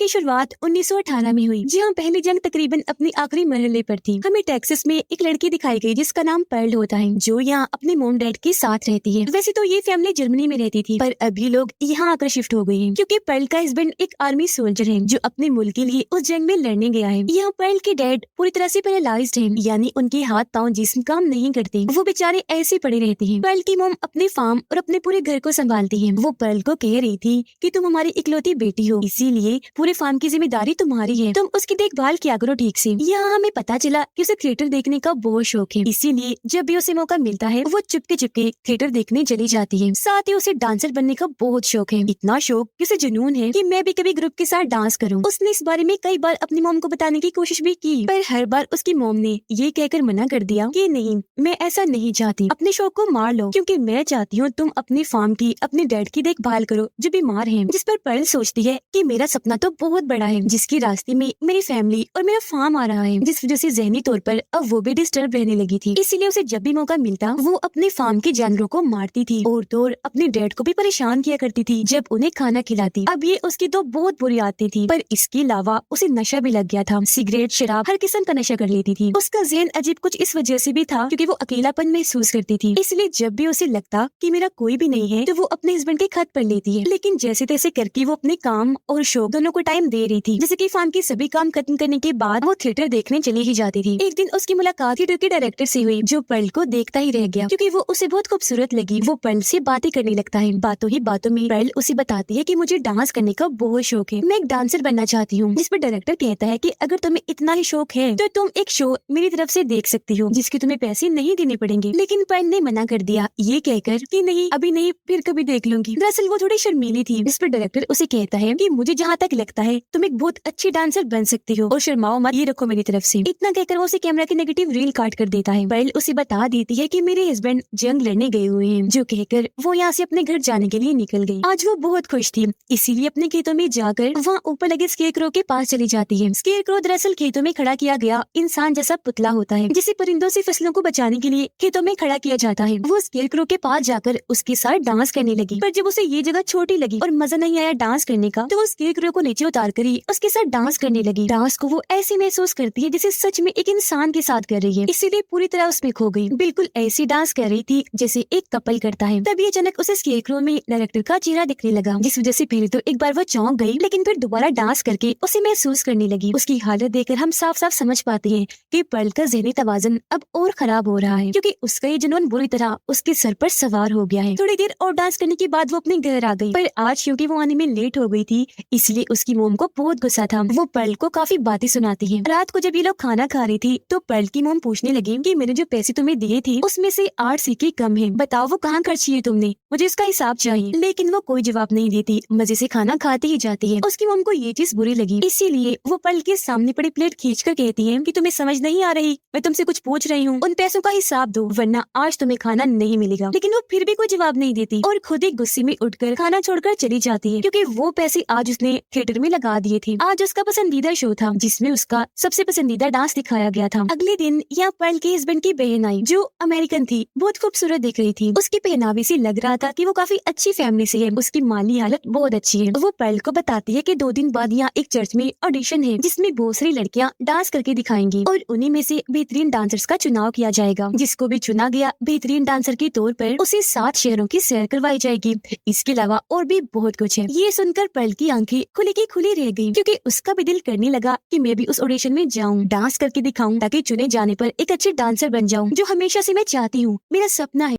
की शुरुआत 1918 में हुई, जहाँ पहली जंग तकरीबन अपनी आखिरी मरहले पर थी। हमें टेक्सास में एक लड़की दिखाई गई जिसका नाम पर्ल होता है, जो यहाँ अपने मॉम डैड के साथ रहती है। वैसे तो ये फैमिली जर्मनी में रहती थी, पर अभी लोग यहाँ आकर शिफ्ट हो गई हैं, क्योंकि पर्ल का हस्बैंड एक आर्मी सोल्जर है जो अपने मुल्क के लिए उस जंग में लड़ने गया है। यहाँ पर्ल के डैड पूरी तरह से पैरालाइज्ड हैं, यानी उनके हाथ पाँव जिस्म काम नहीं करते, वो बेचारे ऐसे पड़े रहते हैं। पर्ल की मॉम अपने फार्म और अपने पूरे घर को संभालती है। वो पर्ल को कह रही थी कि तुम हमारी इकलौती बेटी हो, इसीलिए पूरे फार्म की जिम्मेदारी तुम्हारी है, तुम उसकी देखभाल किया करो ठीक से। यहाँ हमें पता चला कि उसे थिएटर देखने का बहुत शौक है, इसीलिए जब भी उसे मौका मिलता है वो चुपके चुपके थिएटर देखने चली जाती है। साथ ही उसे डांसर बनने का बहुत शौक है, इतना शौक कि उसे जुनून है कि मैं भी कभी ग्रुप के साथ डांस करूँ। उसने इस बारे में कई बार अपनी मॉम को बताने की कोशिश भी की, पर हर बार उसकी मॉम ने ये कहकर मना कर दिया कि नहीं, मैं ऐसा नहीं चाहती, अपने शौक को मार लो, क्योंकि मैं चाहती हूँ तुम अपने फार्म की, अपने डैड की देखभाल करो जो बीमार है। जिस पर पर्ल सोचती है कि मेरा सपना तो बहुत बड़ा है, जिसके रास्ते में मेरी फैमिली और मेरा फार्म आ रहा है, जिस वजह से ज़हनी तौर पर अब वो भी डिस्टर्ब रहने लगी थी। इसीलिए उसे जब भी मौका मिलता वो अपने फार्म के जानवरों को मारती थी और तो और अपने डैड को भी परेशान किया करती थी जब उन्हें खाना खिलाती। अब ये उसकी तो बहुत बुरी आदतें थी, पर इसके अलावा उसे नशा भी लग गया था। सिगरेट, शराब, हर किस्म का नशा कर लेती थी। उसका ज़हन अजीब कुछ इस वजह से भी था क्योंकि वो अकेलापन महसूस करती थी, इसलिए जब भी उसे लगता कि मेरा कोई भी नहीं है तो वो अपने हस्बैंड के खत पढ़ लेती है। लेकिन जैसे तैसे करके वो अपने काम और शौक दोनों को टाइम दे रही थी। जैसे कि फार्म के सभी काम खत्म करने के बाद वो थिएटर देखने चली ही जाती थी। एक दिन उसकी मुलाकात थिएटर के डायरेक्टर से हुई, जो पर्ल को देखता ही रह गया क्योंकि वो उसे बहुत खूबसूरत लगी। वो पर्ल से बातें करने लगता है। बातों ही बातों में पर्ल उसे बताती है कि मुझे डांस करने का बहुत शौक है, मैं एक डांसर बनना चाहती हूँ। जिस पर डायरेक्टर कहता है कि अगर तुम्हें इतना ही शौक है तो तुम एक शो मेरी तरफ से देख सकती हो, जिसके तुम्हें पैसे नहीं देने पड़ेंगे। लेकिन पर्ल ने मना कर दिया, ये कहकर कि नहीं, अभी नहीं, फिर कभी देख लूंगी। दरअसल वो थोड़ी शर्मीली थी। इस पर डायरेक्टर उसे कहता है कि मुझे जहाँ तक लगता है तुम एक बहुत अच्छी डांसर बन सकती हो और शर्माओ मत, ये रखो मेरी तरफ से। इतना कहकर वो उसे कैमरा की नेगेटिव रील काट कर देता है। पर्ल उसे बता देती है कि मेरे हस्बैंड जंग लड़ने गए हुए हैं, जो कहकर वो यहाँ से अपने घर जाने के लिए निकल गई। आज वो बहुत खुश थी, इसीलिए अपने खेतों में जाकर वहाँ ऊपर लगे स्केरक्रो के पास चली जाती है। स्केरक्रो दरअसल खेतों में खड़ा किया गया इंसान जैसा पुतला होता है, जिसे परिंदों से फसलों को बचाने के लिए खेतों में खड़ा किया जाता है। वो स्केरक्रो के पास जाकर उसके साथ डांस करने लगी, पर जब उसे ये जगह छोटी लगी और मजा नहीं आया डांस करने का, तो वो स्केरक्रो को नीचे उतार कर ही उसके साथ डांस करने लगी। डांस को वो ऐसे महसूस करती है जैसे सच में एक इंसान के साथ कर रही है, इसीलिए पूरी तरह उसमें खो गई। बिल्कुल ऐसी डांस कर रही थी जैसे एक कपल करता है। तभी अचानक उसे स्केरक्रो में डायरेक्टर का चेहरा दिखने लगा, जिस वजह से पहले तो एक बार वो चौंक गई, लेकिन फिर दोबारा डांस करके उसे महसूस करने लगी। उसकी हालत देखकर हम साफ साफ समझ पाते हैं कि पर्ल का ज़हनी तवाज़ुन अब और खराब हो रहा है, क्योंकि उसका ये जुनून बुरी तरह उसके सर पर सवार हो गया है। थोड़ी देर और डांस करने के बाद वो अपने घर आ गई, पर आज क्योंकि वो आने में लेट हो गई थी, इसलिए उसकी मोम को बहुत गुस्सा था। वो पर्ल को काफी बातें सुनाती है। रात को जब ये लोग खाना खा रही थी तो पर्ल की मोम पूछने लगी कि मैंने जो पैसे तुम्हें दिए थे उसमें से 8 सिक्के कम हैं, बताओ वो कहाँ खर्च किए तुमने, मुझे इसका हिसाब चाहिए। लेकिन वो कोई जवाब नहीं देती, मजे से खाना खाती ही जाती है। उसकी मोम को ये चीज बुरी लगी, इसीलिए वो पर्ल के सामने पड़ी प्लेट खींचकर कहती है कि तुम्हें समझ नहीं आ रही, मैं तुमसे कुछ पूछ रही हूँ, उन पैसों का हिसाब दो वरना आज तुम्हें खाना नहीं मिलेगा। लेकिन वो फिर भी कोई जवाब नहीं देती और खुद ही गुस्से में उठकर खाना छोड़कर चली जाती है, क्योंकि वो पैसे आज उसने थिएटर में लगा दिए थे। आज उसका पसंदीदा शो था जिसमें उसका सबसे पसंदीदा डांस दिखाया गया था। अगले दिन यहाँ पर्ल के हस्बैंड की बहन आई, जो अमेरिकन थी, बहुत खूबसूरत दिख रही थी। उसके पहनावे से लग रहा था कि वो काफी अच्छी फैमिली से है, उसकी माली हालत बहुत अच्छी है। वो पर्ल को बताती है कि 2 दिन बाद यहाँ एक चर्च में ऑडिशन है, जिसमें बहुत सारी लड़कियाँ डांस करके दिखाएंगी और उन्हीं में से बेहतरीन डांसर्स का चुनाव किया जाएगा। जिसको भी चुना गया बेहतरीन डांसर के तौर पर उसे 7 शहरों की सैर करवाई जाएगी। इसके अलावा और भी बहुत कुछ है। ये सुनकर पर्ल की आंखें खुली की खुली रह गयी, क्योंकि उसका भी दिल करने लगा कि मैं भी उस ऑडिशन में जाऊं, डांस करके दिखाऊं, ताकि चुने जाने पर एक अच्छी डांसर बन जाऊं, जो हमेशा से मैं चाहती हूँ, मेरा सपना है।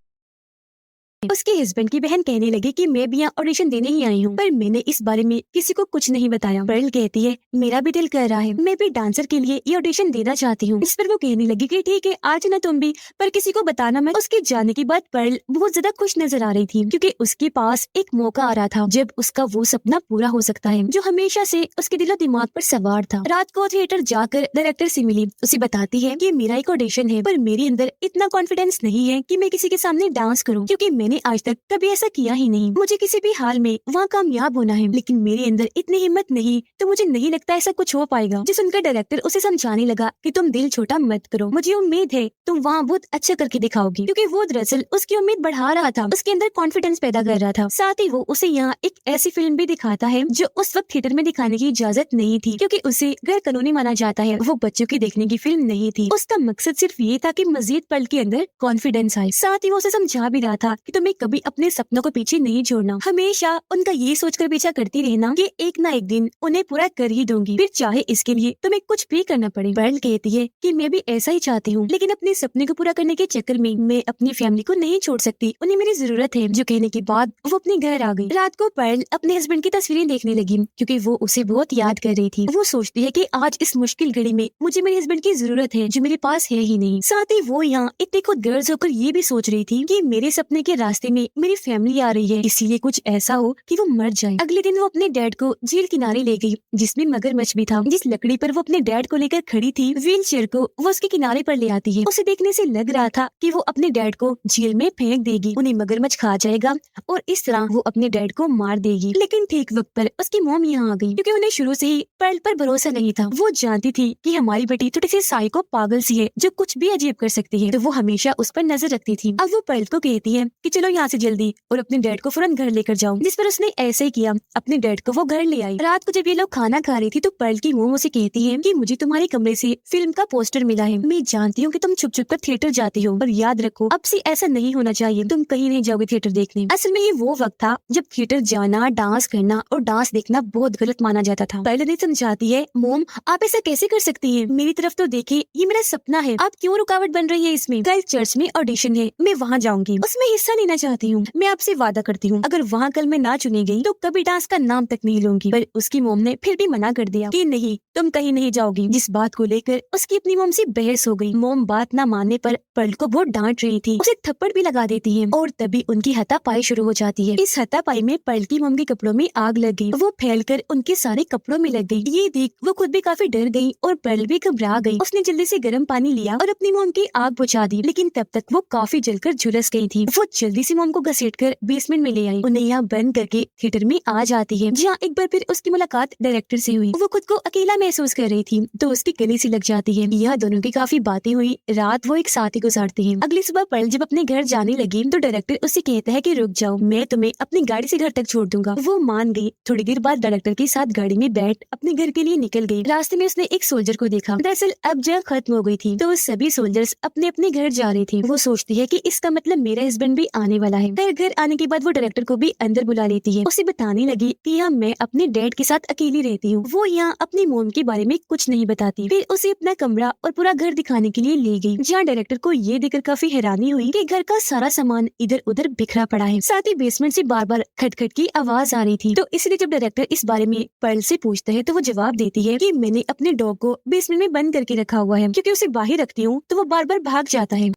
उसके हस्बैंड की बहन कहने लगी कि मैं भी यहाँ ऑडिशन देने ही आई हूँ, पर मैंने इस बारे में किसी को कुछ नहीं बताया। पर्ल कहती है मेरा भी दिल कर रहा है, मैं भी डांसर के लिए ये ऑडिशन देना चाहती हूँ। इस पर वो कहने लगी कि ठीक है, आज ना तुम भी, पर किसी को बताना मत। उसके जाने के बाद पर्ल बहुत ज्यादा खुश नजर आ रही थी, क्योंकि उसके पास एक मौका आ रहा था जब उसका वो सपना पूरा हो सकता है जो हमेशा से उसके दिलो दिमाग पर सवार था। रात को थिएटर जाकर डायरेक्टर से मिली, उसे बताती है कि मेरा एक ऑडिशन है, पर मेरे अंदर इतना कॉन्फिडेंस नहीं है कि मैं किसी के सामने डांस करूँ, क्योंकि मैंने आज तक कभी ऐसा किया ही नहीं। मुझे किसी भी हाल में वहाँ कामयाब होना है, लेकिन मेरे अंदर इतनी हिम्मत नहीं, तो मुझे नहीं लगता ऐसा कुछ हो पाएगा। जिस उनका डायरेक्टर उसे समझाने लगा कि तुम दिल छोटा मत करो, मुझे उम्मीद है तुम वहाँ बहुत अच्छा करके दिखाओगी, क्योंकि वो दरअसल उसकी उम्मीद बढ़ा रहा था, उसके अंदर कॉन्फिडेंस पैदा कर रहा था। साथ ही वो उसे यहाँ एक ऐसी फिल्म भी दिखाता है जो उस वक्त थिएटर में दिखाने की इजाजत नहीं थी, क्योंकि उसे गैर कानूनी माना जाता है। वो बच्चों की देखने की फिल्म नहीं थी, उसका मकसद सिर्फ ये था कि मजीद पल के अंदर कॉन्फिडेंस आए। साथ ही वो उसे समझा भी रहा था कि तुम्हें कभी अपने सपनों को पीछे नहीं छोड़ना, हमेशा उनका ये सोचकर पीछा करती रहना कि एक ना एक दिन उन्हें पूरा कर ही दूंगी, फिर चाहे इसके लिए तुम्हें कुछ भी करना पड़े। पर्ल कहती है कि मैं भी ऐसा ही चाहती हूँ, लेकिन अपने सपने को पूरा करने के चक्कर में मैं अपनी फैमिली को नहीं छोड़ सकती, उन्हें मेरी जरूरत है। जो कहने के बाद वो अपने घर आ गई। रात को पर्ल अपने हस्बैंड की तस्वीरें देखने लगी, क्योंकि वो उसे बहुत याद कर रही थी। वो सोचती है कि आज इस मुश्किल घड़ी में मुझे मेरे हस्बैंड की जरूरत है, जो मेरे पास है ही नहीं। साथ ही वो यहाँ इतनी खुदगर्ज होकर ये भी सोच रही थी कि मेरे सपने के रास्ते में मेरी फैमिली आ रही है, इसीलिए कुछ ऐसा हो कि वो मर जाए। अगले दिन वो अपने डैड को झील किनारे ले गई, जिसमें मगरमच्छ भी था। जिस लकड़ी पर वो अपने डैड को लेकर खड़ी थी, व्हील चेयर को वो उसके किनारे पर ले आती है। उसे देखने से लग रहा था कि वो अपने डैड को झील में फेंक देगी, उन्हें मगरमच्छ खा जाएगा और इस तरह वो अपने डैड को मार देगी। लेकिन ठीक वक्त पर उसकी मॉम यहाँ आ गई, क्योंकि उन्हें शुरू से ही पर्ल पर भरोसा नहीं था। वो जानती थी कि हमारी बेटी थोड़ी सी साइको पागल सी है, जो कुछ भी अजीब कर सकती है, तो वो हमेशा उस पर नजर रखती थी। अब वो पर्ल को कहती है कि चलो यहाँ से जल्दी और अपने डैड को फौरन घर लेकर जाओ, जिस पर उसने ऐसे ही किया। अपने डैड को वो घर ले आई। रात को जब ये लोग खाना खा रही थी तो पर्ल की मॉम उसे कहती है कि मुझे तुम्हारे कमरे से फिल्म का पोस्टर मिला है, मैं जानती हूँ कि तुम छुप छुप कर थिएटर जाती हो, पर याद रखो अब से ऐसा नहीं होना चाहिए, तुम कहीं नहीं जाओगे थिएटर देखने। असल में ये वो वक्त था जब थिएटर जाना, डांस करना और डांस देखना बहुत गलत माना जाता था। पर्ल ने समझाती है, मॉम आप ऐसा कैसे कर सकती हैं, मेरी तरफ तो देखिए, ये मेरा सपना है, आप क्यों रुकावट बन रही है इसमें। कल चर्च में ऑडिशन है, मैं वहाँ जाऊंगी, उसमें हिस्सा लेना चाहती हूँ, मैं आपसे वादा करती हूँ अगर वहाँ कल मैं ना चुनी गई तो कभी डांस का नाम तक नहीं लूंगी। पर उसकी मोम ने फिर भी मना कर दिया कि नहीं, तुम कहीं नहीं जाओगी। जिस बात को लेकर उसकी अपनी मोम से बहस हो गई। मोम बात न मानने पर पर्ल को बहुत डांट रही थी, उसे थप्पड़ भी लगा देती है और तभी उनकी हाथापाई शुरू हो जाती है। इस हाथापाई में पर्ल की मोम के कपड़ों में आग लग गई, वो फैलकर उनके सारे कपड़ों में लग गई। ये देख वो खुद भी काफी डर गई और पर्ल भी घबरा गई। उसने जल्दी से गर्म पानी लिया और अपनी मोम की आग बुझा दी, लेकिन तब तक वो काफी जलकर झुलस गई थी। वो जल्दी से मोम को घसीटकर बेसमेंट में ले आई, उन्हें यहाँ बंद करके थिएटर में आ जाती है, जहाँ एक बार फिर उसकी मुलाकात डायरेक्टर से हुई। वो खुद को अकेला महसूस कर रही थी तो उसकी गले से लग जाती है। यह दोनों की काफी बातें हुई, रात वो एक साथ ही गुजारती है। अगली सुबह पर्ल जब अपने घर जाने लगी तो डायरेक्टर उससे कहता है कि रुक जाओ, मैं तुम्हें अपनी गाड़ी से घर तक छोड़ दूंगा। वो मान गई। थोड़ी देर बाद डायरेक्टर के साथ गाड़ी में बैठ अपने घर के लिए निकल गई। रास्ते में उसने एक सोल्जर को देखा। दरअसल अब जंग खत्म हो गई थी तो सभी सोल्जर्स अपने अपने घर जा रहे थे। वो सोचती है कि इसका मतलब मेरा हस्बैंड भी आने वाला है। फिर घर आने के बाद वो डायरेक्टर को भी अंदर बुला लेती है, उसे बताने लगी कि यहाँ मैं अपने डैड के साथ अकेली रहती हूँ। वो यहाँ अपनी मोम के बारे में कुछ नहीं बताती। फिर उसे अपना कमरा और पूरा घर दिखाने के लिए ले गई, जहाँ डायरेक्टर को ये देखकर काफी हैरानी हुई कि घर का सारा सामान इधर उधर बिखरा पड़ा है। साथ ही बेसमेंट से बार बार खटखट की आवाज आ रही थी। तो इसलिए जब डायरेक्टर इस बारे में पर्ल से पूछता है तो वो जवाब देती है कि मैंने अपने डॉग को बेसमेंट में बंद करके रखा हुआ है, क्योंकि उसे बाहर रखती हूँ तो वो बार बार भाग जाता है।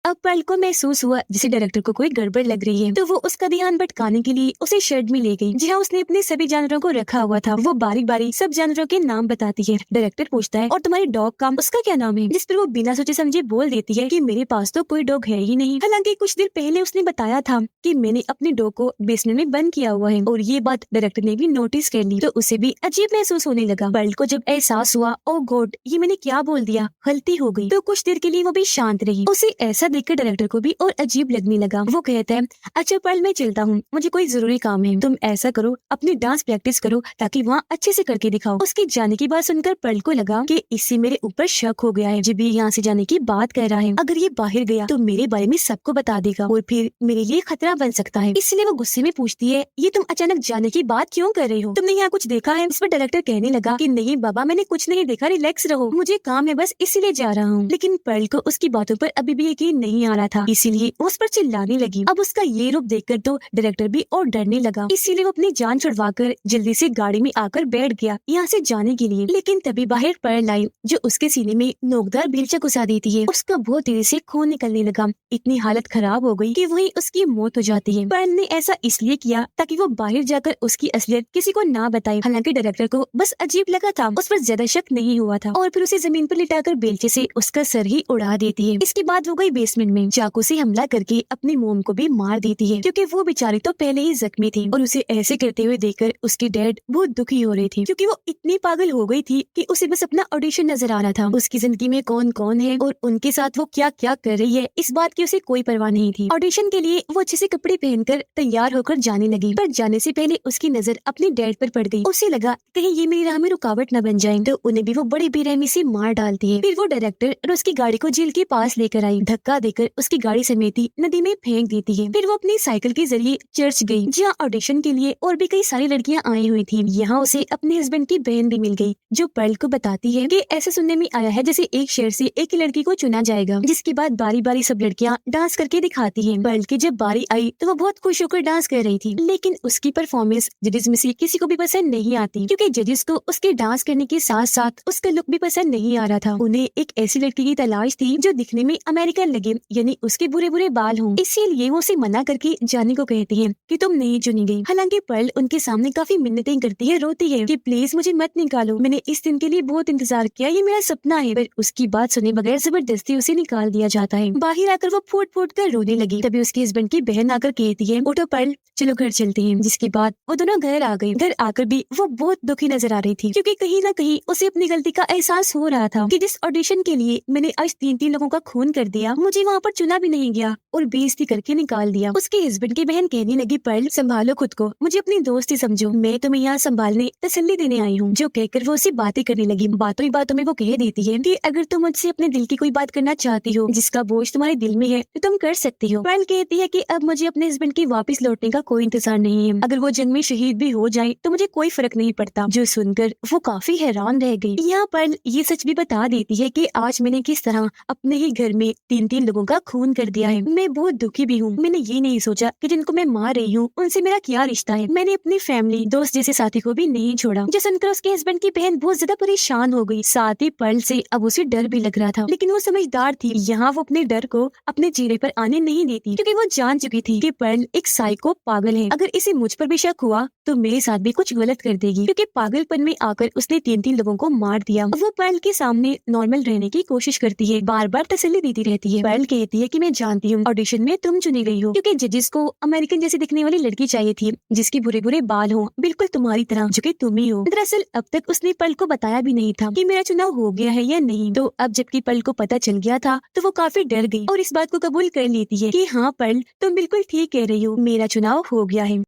अब पर्ल को महसूस हुआ जैसे डायरेक्टर को कोई गड़बड़ लग रही है, तो वो उसका ध्यान भटकाने के लिए उसे शेड में ले गई, जहाँ उसने अपने सभी जानवरों को रखा हुआ था। वो बारी बारी सब जानवरों के नाम बताती है। डायरेक्टर पूछता है और तुम्हारे डॉग का उसका क्या नाम है, जिस पर वो बिना सोचे समझे बोल देती है कि मेरे पास तो कोई डॉग है ही नहीं। हालांकि कुछ देर पहले उसने बताया था कि मैंने अपने डॉग को बेसमेंट में बंद किया हुआ है, और ये बात डायरेक्टर ने भी नोटिस कर ली, तो उसे भी अजीब महसूस होने लगा। पर्ल को जब एहसास हुआ ओ गॉड ये मैंने क्या बोल दिया, गलती हो गई, तो कुछ देर के लिए वो भी शांत रही। उसे ऐसा देखकर डायरेक्टर को भी और अजीब लगने लगा। वो कहता है अच्छा पर्ल मैं चलता हूँ, मुझे कोई जरूरी काम है, तुम ऐसा करो अपनी डांस प्रैक्टिस करो ताकि वहाँ अच्छे से करके दिखाओ। उसके जाने की बात सुनकर पर्ल को लगा कि इससे मेरे ऊपर शक हो गया है, जब ये यहाँ से जाने की बात कर रहा है, अगर ये बाहर गया तो मेरे बारे में सबको बता देगा और फिर मेरे लिए खतरा बन सकता है। इसलिए वो गुस्से में पूछती है ये तुम अचानक जाने की बात क्यों कर रही हो, तुमने यहाँ कुछ देखा है। इस पर डायरेक्टर कहने लगा कि नहीं बाबा मैंने कुछ नहीं देखा, रिलैक्स रहो, मुझे काम है बस इसीलिए जा रहा हूँ। लेकिन पर्ल को उसकी बातों पर अभी भी यकीन नहीं आ रहा था, इसीलिए उस पर चिल्लाने लगी। अब उसका ये रूप देखकर तो डायरेक्टर भी और डरने लगा, इसीलिए वो अपनी जान छुड़वाकर जल्दी से गाड़ी में आकर बैठ गया यहाँ से जाने के लिए। लेकिन तभी बाहर पर्ल आई जो उसके सीने में नोकदार बेलचा घुसा देती है। उसका बहुत तेजी से खून निकलने लगा, इतनी हालत खराब हो गई कि वहीं उसकी मौत हो जाती है। पर्ल ने ऐसा इसलिए किया ताकि वो बाहर जाकर उसकी असलियत किसी को ना बताए। हालांकि डायरेक्टर को बस अजीब लगा था, उस पर ज्यादा शक नहीं हुआ था, और फिर उसे जमीन पर लिटाकर बेलचे से उसका सर ही उड़ा देती है। इसके बाद वो गई बेसमेंट बेसमेंट में चाकू से हमला करके अपनी मोम को भी मार देती है, क्योंकि वो बेचारी तो पहले ही जख्मी थी और उसे ऐसे करते हुए देखकर उसकी डैड बहुत दुखी हो रही थी, क्योंकि वो इतनी पागल हो गई थी कि उसे बस अपना ऑडिशन नजर आ रहा था। उसकी जिंदगी में कौन कौन है और उनके साथ वो क्या क्या कर रही है, इस बात की उसे कोई परवाह नहीं थी। ऑडिशन के लिए वो अच्छे से कपड़े पहनकर तैयार होकर जाने लगी, पर जाने से पहले उसकी नजर अपने डैड पर पड़ गई। उसे लगा कहीं ये मेरी राह में रुकावट न बन जाए, तो उन्हें भी वो बड़ी बेरहमी से मार डालती है। फिर वो डायरेक्टर और उसकी गाड़ी को जेल के पास लेकर आई, धक्का देकर उसकी गाड़ी समेती नदी में फेंक देती है। फिर वो अपनी साइकिल के जरिए चर्च गई, जहाँ ऑडिशन के लिए और भी कई सारी लड़कियां आई हुई थी। यहाँ उसे अपने हस्बैंड की बहन भी मिल गई, जो पर्ल को बताती है कि ऐसा सुनने में आया है जैसे एक शहर से एक ही लड़की को चुना जाएगा, जिसके बाद बारी बारी सब लड़कियां डांस करके दिखाती हैं। पर्ल की जब बारी आई तो वो बहुत खुश होकर डांस कर रही थी, लेकिन उसकी परफॉर्मेंस जजेस में से किसी को भी पसंद नहीं आती, क्योंकि जजेस को उसके डांस करने के साथ साथ उसका लुक भी पसंद नहीं आ रहा था। उन्हें एक ऐसी लड़की की तलाश थी जो दिखने में अमेरिकन लगे, यानी उसके बुरे बुरे बाल हों। इसीलिए वो उसे मना करके जाने को कहती है कि तुम नहीं चुनी गई। हालांकि पर्ल उनके सामने काफी मिन्नतें करती है, रोती है कि प्लीज मुझे मत निकालो, मैंने इस दिन के लिए बहुत इंतजार किया, ये मेरा सपना है। पर उसकी बात सुने बगैर जबरदस्ती उसे निकाल दिया जाता है। बाहर आकर वो फूट फूट कर रोने लगी। तभी उसके हस्बैंड की बहन आकर कहती है उठो पर्ल, चलो घर चलते हैं। जिसके बाद वो दोनों घर आ गए। घर आकर भी वो बहुत दुखी नजर आ रही थी, क्योंकि कहीं ना कहीं उसे अपनी गलती का एहसास हो रहा था कि जिस ऑडिशन के लिए मैंने आज 3-3 लोगों का खून कर दिया, मुझे वहाँ पर चुना भी नहीं गया और बेइज्जती करके निकाल दिया। उसके हस्बैंड की बहन कहने लगी पर्ल, संभालो खुद को, मुझे अपनी दोस्ती समझो, मैं तुम्हें यहाँ संभालने तसल्ली देने आई हूँ। जो कहकर वो उससे बातें करने लगी। बातों ही बातों में वो कह देती है कि अगर तुम मुझसे अपने दिल की कोई बात करना चाहती हो जिसका बोझ तुम्हारे दिल में है, तो तुम कर सकती हो। पर्ल कहती है कि अब मुझे अपने हस्बैंड के वापस लौटने का कोई इंतजार नहीं है, अगर वो जंग में शहीद भी हो जाए तो मुझे कोई फर्क नहीं पड़ता। जो सुनकर वो काफी हैरान रह गई। यहाँ पर्ल ये सच भी बता देती है कि आज मैंने किस तरह अपने ही घर में 3-3 लोगों का खून कर दिया है। मैं बहुत दुखी भी हूँ। मैंने ये नहीं सोचा कि जिनको मैं मार रही हूँ उनसे मेरा क्या रिश्ता है। मैंने अपनी फैमिली, दोस्त जैसे साथी को भी नहीं छोड़ा। जो सुनकर उसके हस्बैंड की बहन बहुत ज्यादा परेशान हो गई। साथ ही पर्ल से अब उसे डर भी लग रहा था, लेकिन वो समझदार थी। यहाँ वो अपने डर को अपने चेहरे पर आने नहीं देती, क्योंकि वो जान चुकी थी कि पर्ल एक साइको पागल है। अगर इसे मुझ पर भी शक हुआ तो मेरे साथ भी कुछ गलत कर देगी, क्योंकि पागलपन में आकर उसने 3-3 लोगों को मार दिया। वो पर्ल के सामने नॉर्मल रहने की कोशिश करती है, बार बार तसल्ली देती रहती है। पर्ल कहती है कि मैं जानती हूँ ऑडिशन में तुम चुनी गई हो, क्योंकि जजेस को अमेरिकन जैसी दिखने वाली लड़की चाहिए थी, जिसके बुरे बुरे बाल हो, बिल्कुल तुम्हारी तरह, जो कि तुम ही हो। दरअसल अब तक उसने पर्ल को बताया भी नहीं था कि मेरा चुनाव हो गया है या नहीं। तो अब जबकि पर्ल को पता चल गया था तो वो काफी डर गई और इस बात को कबूल कर लेती है कि हाँ पर्ल, तुम बिल्कुल ठीक कह रही हो, मेरा चुनाव हो गया है।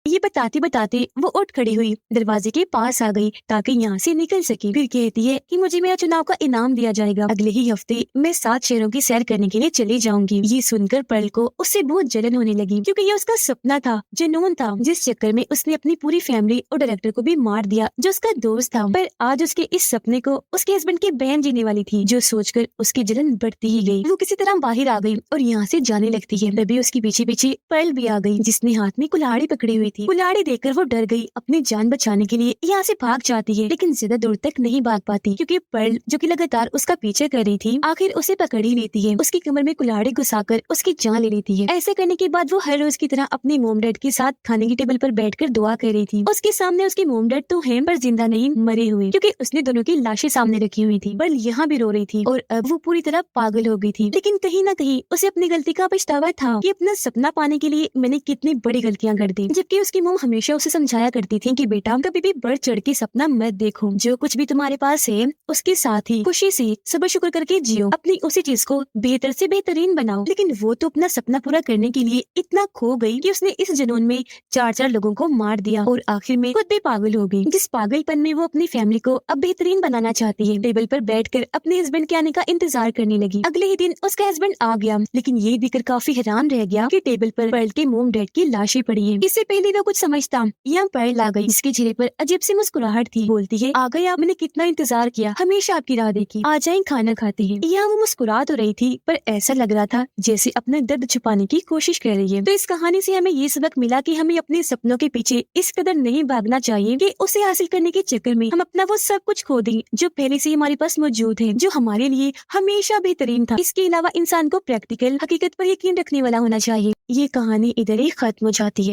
ये बताते बताते वो उठ खड़ी हुई, दरवाजे के पास आ गई ताकि यहाँ से निकल सके। फिर कहती है कि मुझे मेरा चुनाव का इनाम दिया जाएगा, अगले ही हफ्ते मैं 7 शहरों की सैर करने के लिए चली जाऊंगी। ये सुनकर पर्ल को उससे बहुत जलन होने लगी, क्योंकि ये उसका सपना था, जुनून था, जिस चक्कर में उसने अपनी पूरी फैमिली और डायरेक्टर को भी मार दिया जो उसका दोस्त था। पर आज उसके इस सपने को उसके हस्बैंड की बहन जीने वाली थी, जो सोचकर उसकी जलन बढ़ती ही गई। वो किसी तरह बाहर आ गई और यहाँ से जाने लगती है। तभी उसके पीछे पीछे पर्ल भी आ गई, जिसने हाथ में कुल्हाड़ी पकड़ी हुई थी। कुल्हाड़ी देखकर वो डर गई, अपनी जान बचाने के लिए यहाँ से भाग जाती है, लेकिन ज्यादा दूर तक नहीं भाग पाती, क्योंकि पर्ल जो कि लगातार उसका पीछे कर रही थी, आखिर उसे पकड़ ही लेती है। उसकी कमर में कुल्हाड़ी घुसाकर उसकी जान ले लेती है। ऐसे करने के बाद वो हर रोज की तरह अपने मोम डैड के साथ खाने की टेबल पर बैठकर दुआ कर रही थी। उसके सामने उसके मोम डैड तो हैं, पर जिंदा नहीं, मरे हुए, क्योंकि उसने दोनों की लाशें सामने रखी हुई थी। पर्ल यहाँ भी रो रही थी और अब वो पूरी तरह पागल हो गई थी, लेकिन कहीं ना कहीं उसे अपनी गलती का पछतावा था कि अपना सपना पाने के लिए मैंने कितनी बड़ी गलतियां कर दी। जबकि उसकी मोम हमेशा उसे समझाया करती थी कि बेटा कभी भी बढ़ चढ़ के सपना मत देखो, जो कुछ भी तुम्हारे पास है उसके साथ ही खुशी से सब्र शुक्र करके जियो, अपनी उसी चीज को बेहतर से बेहतरीन बनाओ। लेकिन वो तो अपना सपना पूरा करने के लिए इतना खो गई कि उसने इस जुनून में 4-4 लोगों को मार दिया और आखिर में खुद भी पागल हो गई। जिस पागलपन में वो अपनी फैमिली को अब बेहतरीन बनाना चाहती है, टेबल पर बैठकर अपने हस्बैंड के आने का इंतजार करने लगी। अगले ही दिन उसका हस्बैंड आ गया, लेकिन ये देखकर काफी हैरान रह गया कि टेबल पर पर्ल के मोम डैड की लाशें पड़ी है। इससे पहले वो कुछ समझता, यहाँ पर्ल आ गई, जिसके चेहरे पर अजीब सी मुस्कुराहट थी। बोलती है आ गए आप, मैंने कितना इंतजार किया, हमेशा आपकी राह देखी, आ जाए खाना खाते हैं। यहाँ वो मुस्कुरा तो रही थी, पर ऐसा लग रहा था जैसे अपना दर्द छुपाने की कोशिश कर रही है। तो इस कहानी से हमें ये सबक मिला कि हमें अपने सपनों के पीछे इस कदर नहीं भागना चाहिए कि उसे हासिल करने के चक्कर में हम अपना वो सब कुछ खो दें जो पहले से हमारे पास मौजूद है, जो हमारे लिए हमेशा बेहतरीन था। इसके अलावा इंसान को प्रैक्टिकल हकीकत पर यकीन रखने वाला होना चाहिए। ये कहानी इधर ही खत्म हो जाती है।